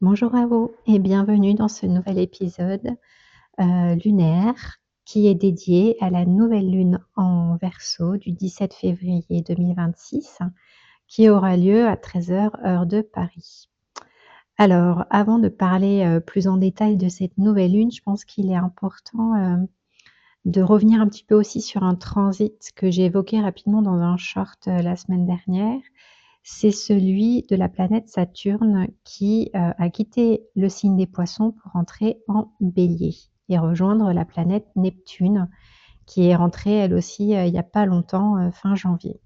Bonjour à vous et bienvenue dans ce nouvel épisode lunaire qui est dédié à la nouvelle lune en Verseau du 17 février 2026 qui aura lieu à 13h heure de Paris. Alors, avant de parler plus en détail de cette nouvelle lune, je pense qu'il est important de revenir un petit peu aussi sur un transit que j'ai évoqué rapidement dans un short la semaine dernière. C'est celui de la planète Saturne qui a quitté le signe des Poissons pour entrer en Bélier et rejoindre la planète Neptune qui est rentrée elle aussi il n'y a pas longtemps, fin janvier.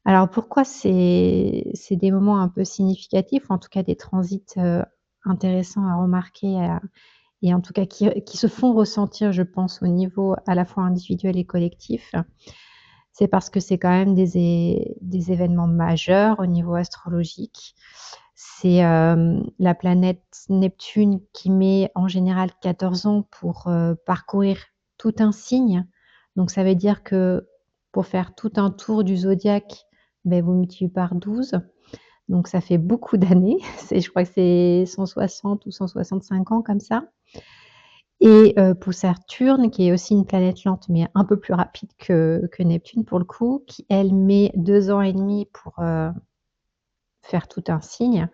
Alors pourquoi c'est des moments un peu significatifs, ou en tout cas des transits intéressants à remarquer et en tout cas qui se font ressentir, je pense, au niveau à la fois individuel et collectif. C'est parce que c'est quand même des événements majeurs au niveau astrologique. C'est la planète Neptune qui met en général 14 ans pour parcourir tout un signe. Donc ça veut dire que pour faire tout un tour du zodiaque, vous multipliez par 12. Donc ça fait beaucoup d'années. Je crois que c'est 160 ou 165 ans comme ça. Et pour Saturne, qui est aussi une planète lente, mais un peu plus rapide que Neptune pour le coup, qui elle met 2 ans et demi pour faire tout un signe,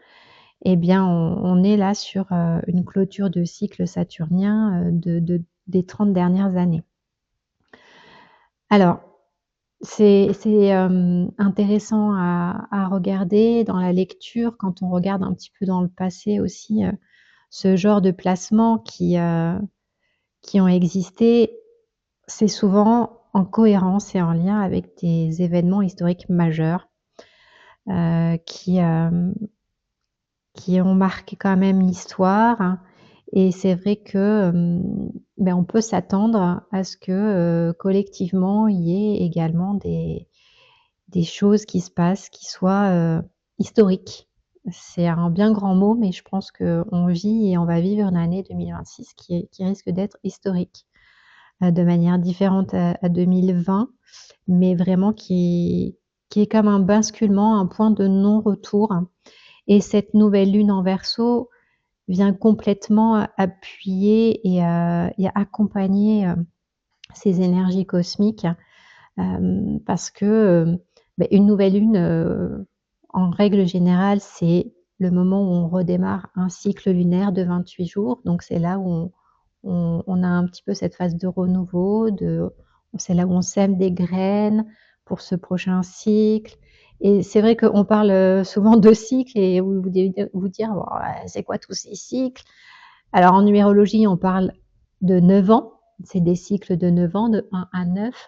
eh bien on est là sur une clôture de cycle saturnien des 30 dernières années. Alors, c'est intéressant à regarder dans la lecture, quand on regarde un petit peu dans le passé aussi, ce genre de placements qui ont existé. C'est souvent en cohérence et en lien avec des événements historiques majeurs euh, qui, euh, qui ont marqué quand même l'histoire, hein. Et c'est vrai que on peut s'attendre à ce que collectivement il y ait également des choses qui se passent qui soient historiques. C'est un bien grand mot, mais je pense qu'on vit et on va vivre une année 2026 qui risque d'être historique de manière différente à 2020, mais vraiment qui est comme un basculement, un point de non-retour. Et cette nouvelle lune en Verseau vient complètement appuyer et accompagner ces énergies cosmiques, parce que une nouvelle lune, en règle générale, c'est le moment où on redémarre un cycle lunaire de 28 jours. Donc c'est là où on a un petit peu cette phase de renouveau, c'est là où on sème des graines pour ce prochain cycle. Et c'est vrai qu'on parle souvent de cycles et vous devez vous dire, bon, c'est quoi tous ces cycles? Alors en numérologie, on parle de 9 ans. C'est des cycles de 9 ans, de 1 à 9.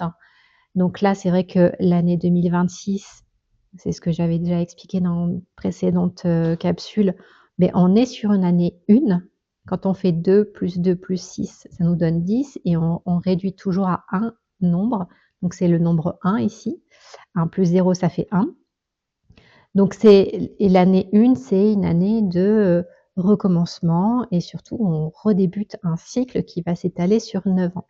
Donc là, c'est vrai que l'année 2026, c'est ce que j'avais déjà expliqué dans une précédente capsule, mais on est sur une année 1. Quand on fait 2 plus 2 plus 6, ça nous donne 10 et on réduit toujours à un nombre. Donc c'est le nombre 1 ici. 1 plus 0, ça fait 1. Donc l'année 1, c'est une année de recommencement et surtout on redébute un cycle qui va s'étaler sur 9 ans.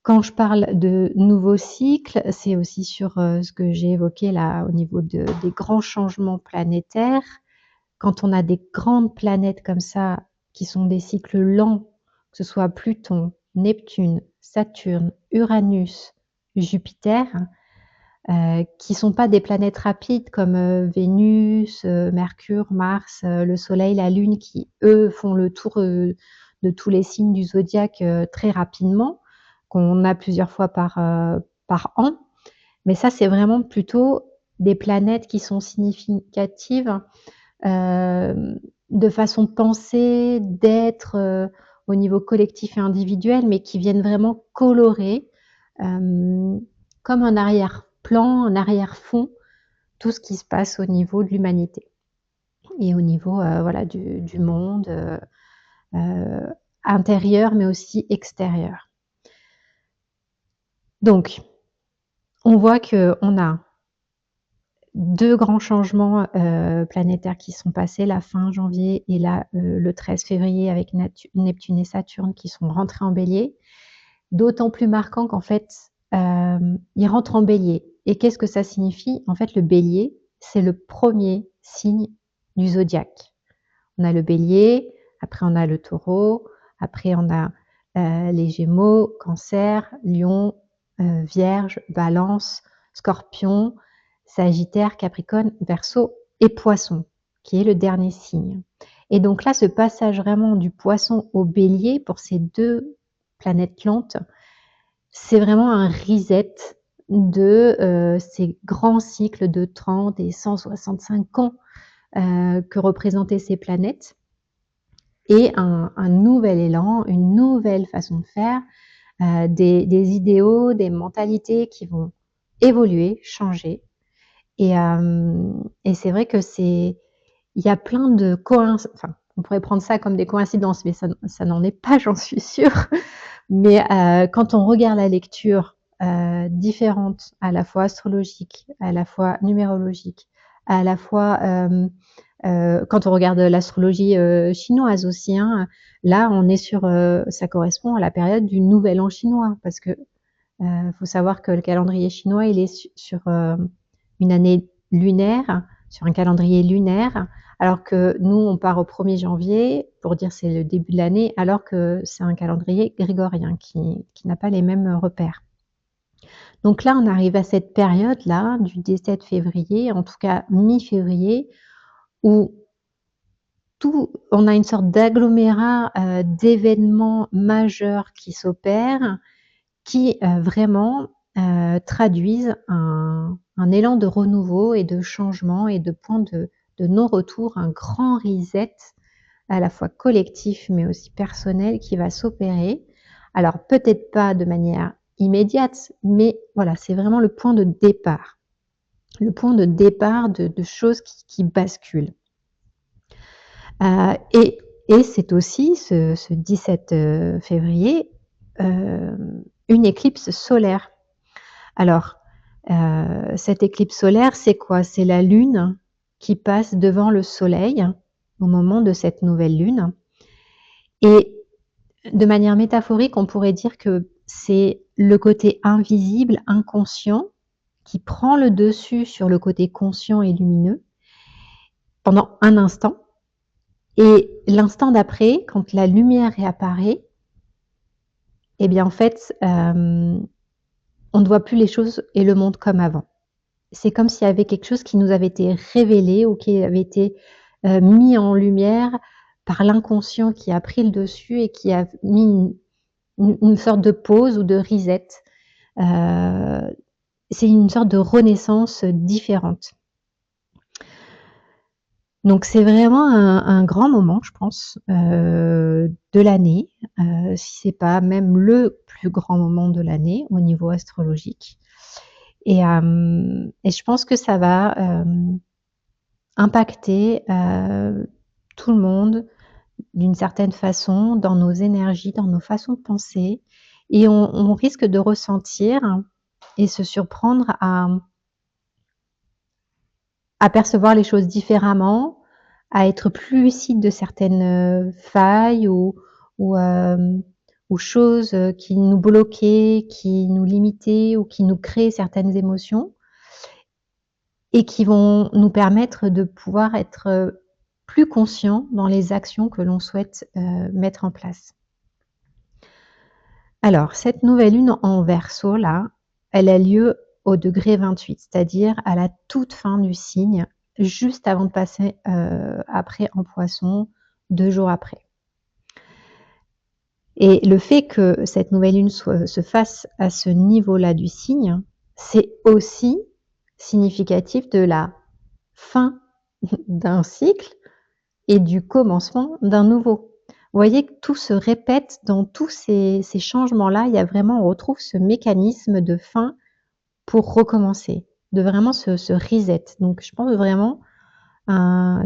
Quand je parle de nouveau cycle, c'est aussi sur ce que j'ai évoqué là au niveau des grands changements planétaires. Quand on a des grandes planètes comme ça, qui sont des cycles lents, que ce soit Pluton, Neptune, Saturne, Uranus, Jupiter, qui sont pas des planètes rapides comme Vénus, Mercure, Mars, le Soleil, la Lune, qui eux font le tour de tous les signes du zodiaque très rapidement, qu'on a plusieurs fois par an. Mais ça, c'est vraiment plutôt des planètes qui sont significatives de façon de penser, d'être au niveau collectif et individuel, mais qui viennent vraiment colorer comme un arrière-plan, un arrière-fond, tout ce qui se passe au niveau de l'humanité et au niveau voilà, du monde intérieur, mais aussi extérieur. Donc, on voit qu'on a deux grands changements planétaires qui sont passés, la fin janvier et là le 13 février avec Neptune et Saturne qui sont rentrés en bélier. D'autant plus marquant qu'en fait, ils rentrent en bélier. Et qu'est-ce que ça signifie? En fait, le bélier, c'est le premier signe du zodiaque. On a le Bélier, après on a le Taureau, après on a les Gémeaux, Cancer, Lion, Vierge, Balance, Scorpion, Sagittaire, Capricorne, Verseau et Poisson, qui est le dernier signe. Et donc là, ce passage vraiment du Poisson au Bélier pour ces 2 planètes lentes, c'est vraiment un reset de ces grands cycles de 30 et 165 ans que représentaient ces planètes, et un nouvel élan, une nouvelle façon de faire, des idéaux, des mentalités qui vont évoluer, changer. Et c'est vrai que il y a plein de enfin, on pourrait prendre ça comme des coïncidences, mais ça n'en est pas, j'en suis sûre. Mais quand on regarde la lecture différente, à la fois astrologique, à la fois numérologique, à la fois quand on regarde l'astrologie chinoise aussi, hein, là on est sur, ça correspond à la période du Nouvel An chinois, parce que faut savoir que le calendrier chinois, il est sur une année lunaire, sur un calendrier lunaire, alors que nous, on part au 1er janvier pour dire c'est le début de l'année, alors que c'est un calendrier grégorien qui n'a pas les mêmes repères. Donc là, on arrive à cette période-là, du 17 février, en tout cas mi-février, où on a une sorte d'agglomérat d'événements majeurs qui s'opèrent, qui vraiment traduisent un élan de renouveau et de changement et de point de non-retour, un grand reset à la fois collectif mais aussi personnel qui va s'opérer. Alors peut-être pas de manière immédiate, mais voilà, c'est vraiment le point de départ. Le point de départ de choses qui basculent. Et c'est aussi ce 17 février une éclipse solaire. Alors, cette éclipse solaire, c'est quoi? C'est la Lune qui passe devant le Soleil au moment de cette nouvelle Lune. Et de manière métaphorique, on pourrait dire que c'est le côté invisible, inconscient, qui prend le dessus sur le côté conscient et lumineux pendant un instant. Et l'instant d'après, quand la lumière réapparaît, eh bien en fait, on ne voit plus les choses et le monde comme avant. C'est comme s'il y avait quelque chose qui nous avait été révélé ou qui avait été mis en lumière par l'inconscient qui a pris le dessus et qui a mis une sorte de pause ou de reset. C'est une sorte de renaissance différente. Donc c'est vraiment un grand moment, je pense, de l'année, si c'est pas même le plus grand moment de l'année au niveau astrologique. Et je pense que ça va impacter tout le monde d'une certaine façon, dans nos énergies, dans nos façons de penser, et on risque de ressentir et se surprendre à percevoir les choses différemment, à être plus lucide de certaines failles ou choses qui nous bloquaient, qui nous limitaient ou qui nous créent certaines émotions, et qui vont nous permettre de pouvoir être plus conscients dans les actions que l'on souhaite mettre en place. Alors, cette nouvelle lune en Verseau, là, elle a lieu au degré 28, c'est-à-dire à la toute fin du signe, juste avant de passer après en Poisson, 2 jours après. Et le fait que cette nouvelle lune se fasse à ce niveau-là du signe, c'est aussi significatif de la fin d'un cycle et du commencement d'un nouveau. Vous voyez que tout se répète dans tous ces changements-là. Il y a vraiment, on retrouve ce mécanisme de fin pour recommencer, de vraiment ce reset. Donc je pense vraiment,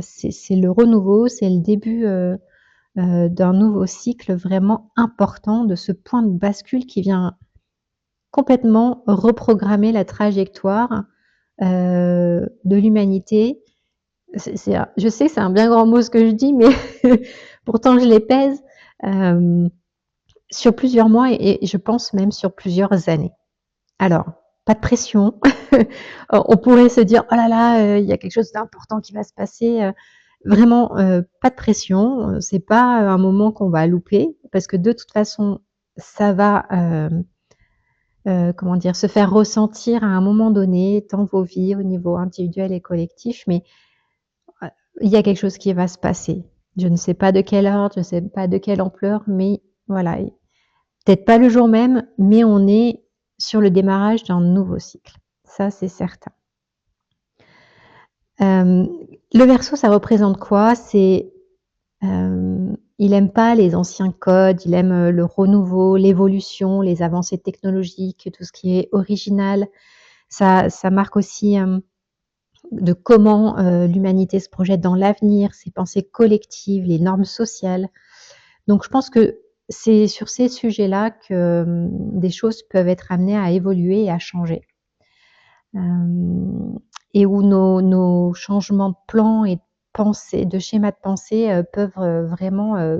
c'est le renouveau, c'est le début d'un nouveau cycle vraiment important, de ce point de bascule qui vient complètement reprogrammer la trajectoire de l'humanité. Je sais que c'est un bien grand mot ce que je dis, mais pourtant je les pèse sur plusieurs mois et je pense même sur plusieurs années. Alors, pas de pression. On pourrait se dire, oh là là, il y a quelque chose d'important qui va se passer. vraiment, pas de pression, c'est pas un moment qu'on va louper parce que de toute façon, ça va, comment dire? Se faire ressentir à un moment donné dans vos vies au niveau individuel et collectif, mais heu, il y a quelque chose qui va se passer. Je ne sais pas de quelle heure, je ne sais pas de quelle ampleur, mais voilà, et peut-être pas le jour même, mais on est sur le démarrage d'un nouveau cycle. Ça, c'est certain. Hem, le Verseau, ça représente quoi? C'est, il aime pas les anciens codes, il aime, le renouveau, l'évolution, les avancées technologiques, tout ce qui est original. Ça marque aussi, de comment, l'humanité se projette dans l'avenir, ses pensées collectives, les normes sociales. Donc je pense que c'est sur ces sujets-là que, des choses peuvent être amenées à évoluer et à changer. Hem et où nos changements de plans et de pensée, de schémas de pensée, peuvent, vraiment,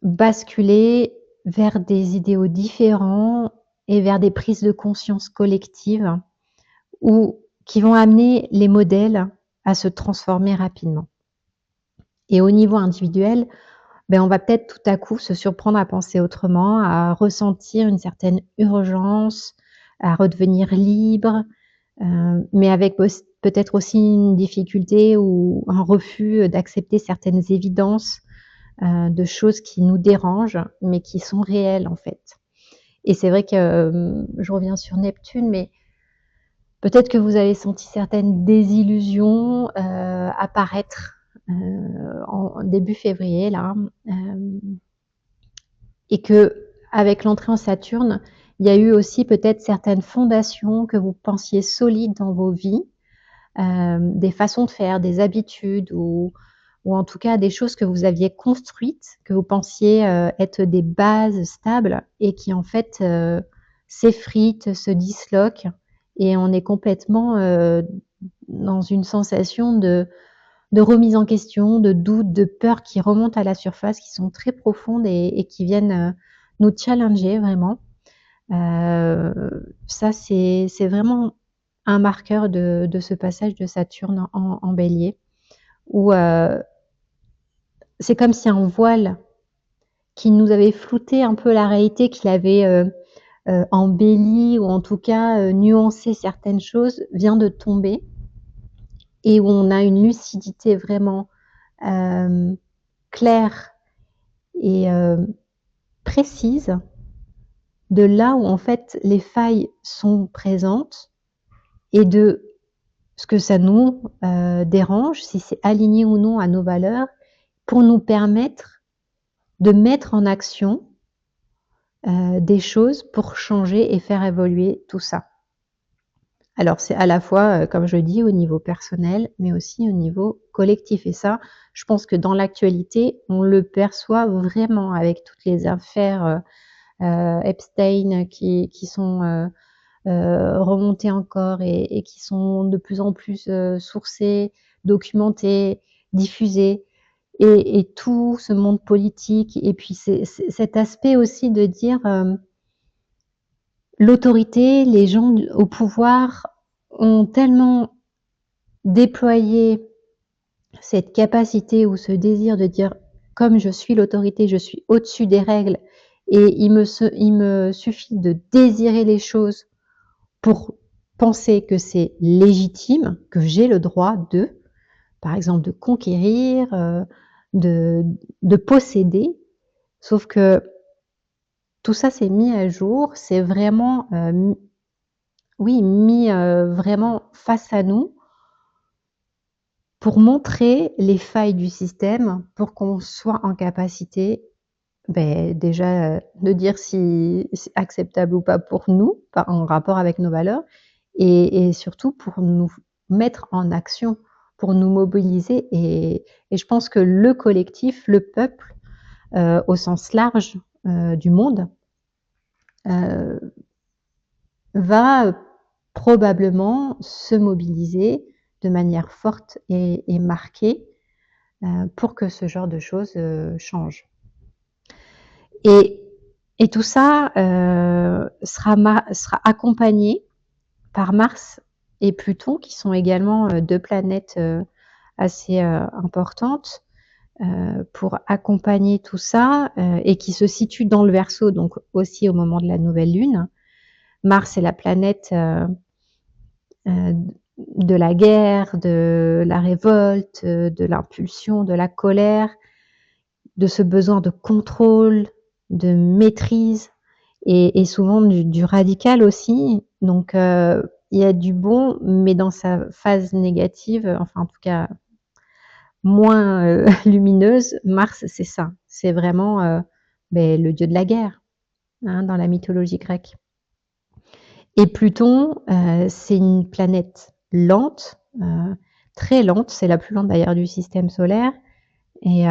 basculer vers des idéaux différents et vers des prises de conscience collectives ou qui vont amener les modèles à se transformer rapidement. Et au niveau individuel, ben, on va peut-être tout à coup se surprendre à penser autrement, à ressentir une certaine urgence, à redevenir libre, mais avec peut-être aussi une difficulté ou un refus d'accepter certaines évidences, de choses qui nous dérangent, mais qui sont réelles en fait. Et c'est vrai que, je reviens sur Neptune, mais peut-être que vous avez senti certaines désillusions, apparaître, en début février là, hem et qu'avec l'entrée en Saturne, il y a eu aussi peut-être certaines fondations que vous pensiez solides dans vos vies, des façons de faire, des habitudes ou en tout cas des choses que vous aviez construites, que vous pensiez, être des bases stables et qui en fait, s'effritent, se disloquent et on est complètement, dans une sensation de remise en question, de doute, de peur qui remontent à la surface, qui sont très profondes et qui viennent, nous challenger vraiment. Ça c'est vraiment un marqueur de ce passage de Saturne en Bélier où, c'est comme si un voile qui nous avait flouté un peu la réalité, qui l'avait, embellie ou en tout cas, nuancé certaines choses, vient de tomber et où on a une lucidité vraiment, hem, claire et précise de là où en fait les failles sont présentes et de ce que ça nous, dérange, si c'est aligné ou non à nos valeurs, pour nous permettre de mettre en action, des choses pour changer et faire évoluer tout ça. Alors c'est à la fois, comme je le dis, au niveau personnel, mais aussi au niveau collectif et ça, je pense que dans l'actualité, on le perçoit vraiment avec toutes les affaires, Epstein qui sont, remontées encore et qui sont de plus en plus, sourcées, documentées, diffusées et tout ce monde politique et puis c'est cet aspect aussi de dire, l'autorité, les gens au pouvoir ont tellement déployé cette capacité ou ce désir de dire: «Comme je suis l'autorité, je suis au-dessus des règles et il me suffit de désirer les choses pour penser que c'est légitime, que j'ai le droit de», par exemple de conquérir, de de posséder. Sauf que tout ça, c'est mis à jour, c'est vraiment, oui, mis, vraiment face à nous pour montrer les failles du système, pour qu'on soit en capacité, beh, déjà, de dire si c'est acceptable ou pas pour nous, pas en rapport avec nos valeurs et surtout pour nous mettre en action, pour nous mobiliser et je pense que le collectif, le peuple, au sens large, du monde, heu, va, probablement se mobiliser de manière forte et marquée, pour que ce genre de choses, change. Et et tout ça, sera accompagné par Mars et Pluton qui sont également, 2 planètes, assez importante pour accompagner tout ça et qui se situe dans le Verseau, donc aussi au moment de la nouvelle lune. Mars est la planète de la guerre, de la révolte, de l'impulsion, de la colère, de ce besoin de contrôle, de maîtrise et souvent du radical aussi. Donc il y a du bon, mais dans sa phase négative, enfin en tout cas moins lumineuse, Mars c'est ça. C'est vraiment le dieu de la guerre hein, dans la mythologie grecque. Et Pluton, c'est une planète lente, très lente, c'est la plus lente d'ailleurs du système solaire. Et,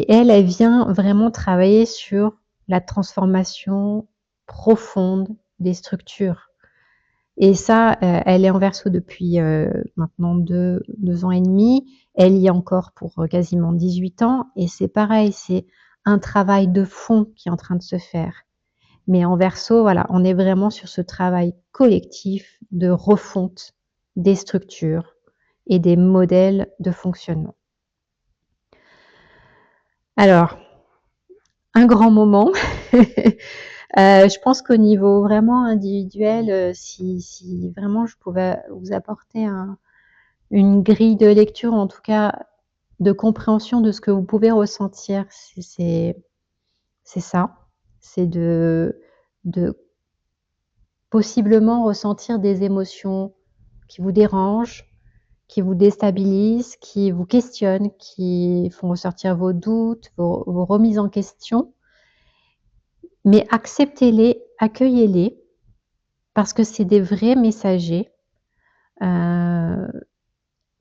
elle vient vraiment travailler sur la transformation profonde des structures. Et ça, elle est en Verseau depuis maintenant 2 ans et demi. Elle y est encore pour quasiment 18 ans. Et c'est pareil, c'est un travail de fond qui est en train de se faire. Mais en Verseau, voilà, on est vraiment sur ce travail collectif de refonte des structures et des modèles de fonctionnement. Alors, un grand moment. Je pense qu'au niveau vraiment individuel, si vraiment je pouvais vous apporter une grille de lecture, en tout cas de compréhension de ce que vous pouvez ressentir, c'est ça. C'est de possiblement ressentir des émotions qui vous dérangent, qui vous déstabilisent, qui vous questionnent, qui font ressortir vos doutes, vos remises en question. Mais acceptez-les, accueillez-les, parce que c'est des vrais messagers, à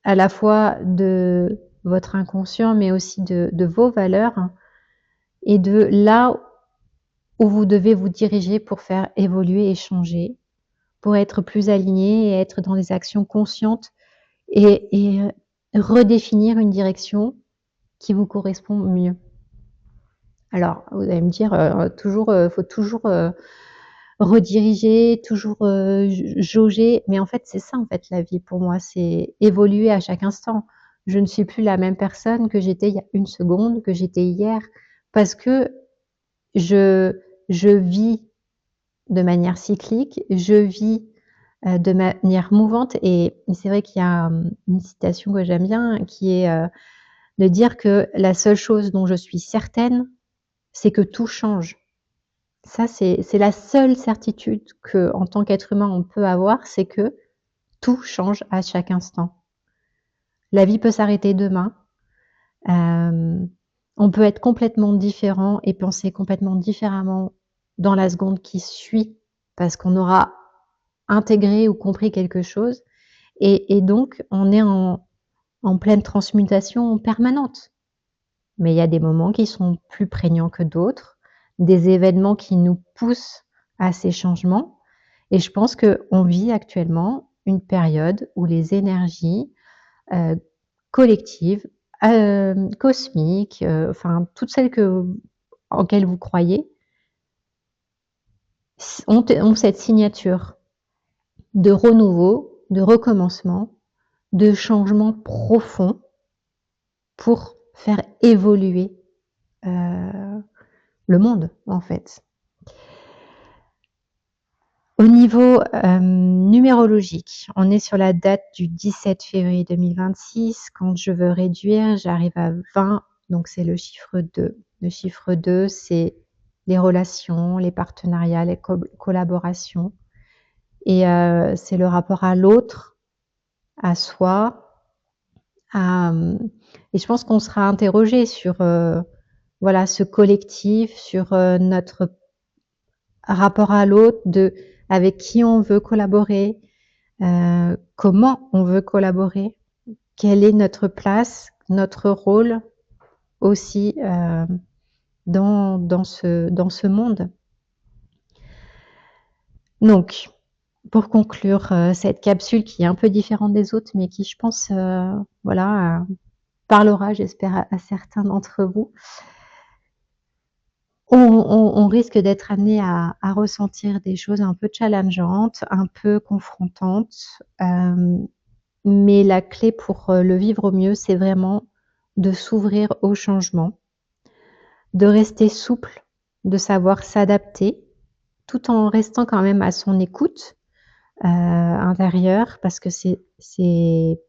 la fois de votre inconscient, mais aussi de vos valeurs, et de là où vous devez vous diriger pour faire évoluer et changer, pour être plus aligné et être dans des actions conscientes et redéfinir une direction qui vous correspond mieux. Alors, vous allez me dire, faut toujours rediriger, toujours jauger. Mais en fait, c'est ça, en fait, la vie pour moi, c'est évoluer à chaque instant. Je ne suis plus la même personne que j'étais il y a 1 seconde, que j'étais hier, parce que je vis de manière cyclique, je vis de manière mouvante et c'est vrai qu'il y a une citation que j'aime bien qui est de dire que la seule chose dont je suis certaine, c'est que tout change. Ça, c'est la seule certitude qu'en tant qu'être humain, on peut avoir, c'est que tout change à chaque instant. La vie peut s'arrêter demain. On peut être complètement différent et penser complètement différemment dans la seconde qui suit, parce qu'on aura intégré ou compris quelque chose. Et donc, on est en pleine transmutation permanente. Mais il y a des moments qui sont plus prégnants que d'autres, des événements qui nous poussent à ces changements. Et je pense qu'on vit actuellement une période où les énergies collectives, cosmiques, enfin toutes celles auxquelles vous croyez, ont cette signature de renouveau, de recommencement, de changement profond pour faire évoluer le monde, en fait. Au niveau numérologique, on est sur la date du 17 février 2026. Quand je veux réduire, j'arrive à 20, donc c'est le chiffre 2. Le chiffre 2, c'est les relations, les partenariats, les collaborations. Et c'est le rapport à l'autre, à soi. Et je pense qu'on sera interrogé sur voilà, ce collectif, sur notre rapport à l'autre, avec qui on veut collaborer, comment on veut collaborer, quelle est notre place, notre rôle aussi dans ce monde. Donc, pour conclure cette capsule qui est un peu différente des autres, mais qui, je pense, voilà, parlera, j'espère, à certains d'entre vous. On risque d'être amené à ressentir des choses un peu challengeantes, un peu confrontantes, mais la clé pour, le vivre au mieux, c'est vraiment de s'ouvrir au changement, de rester souple, de savoir s'adapter, tout en restant quand même à son écoute, intérieure, parce que c'est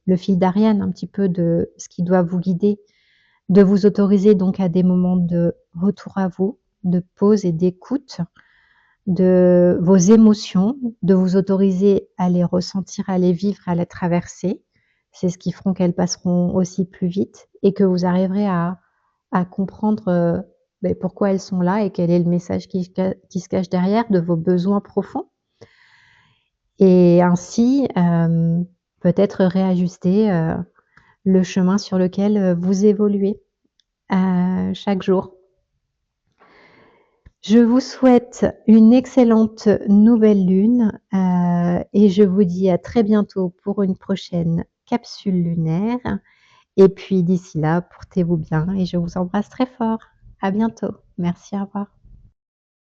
le fil d'Ariane un petit peu de ce qui doit vous guider, de vous autoriser donc à des moments de retour à vous, de pause et d'écoute de vos émotions, de vous autoriser à les ressentir, à les vivre, à les traverser. C'est ce qui feront qu'elles passeront aussi plus vite et que vous arriverez à comprendre, pourquoi elles sont là et quel est le message qui se cache derrière de vos besoins profonds et ainsi, peut-être réajuster, le chemin sur lequel, vous évoluez, chaque jour. Je vous souhaite une excellente nouvelle lune, et je vous dis à très bientôt pour une prochaine capsule lunaire et puis d'ici là, portez-vous bien et je vous embrasse très fort. À bientôt. Merci, au revoir.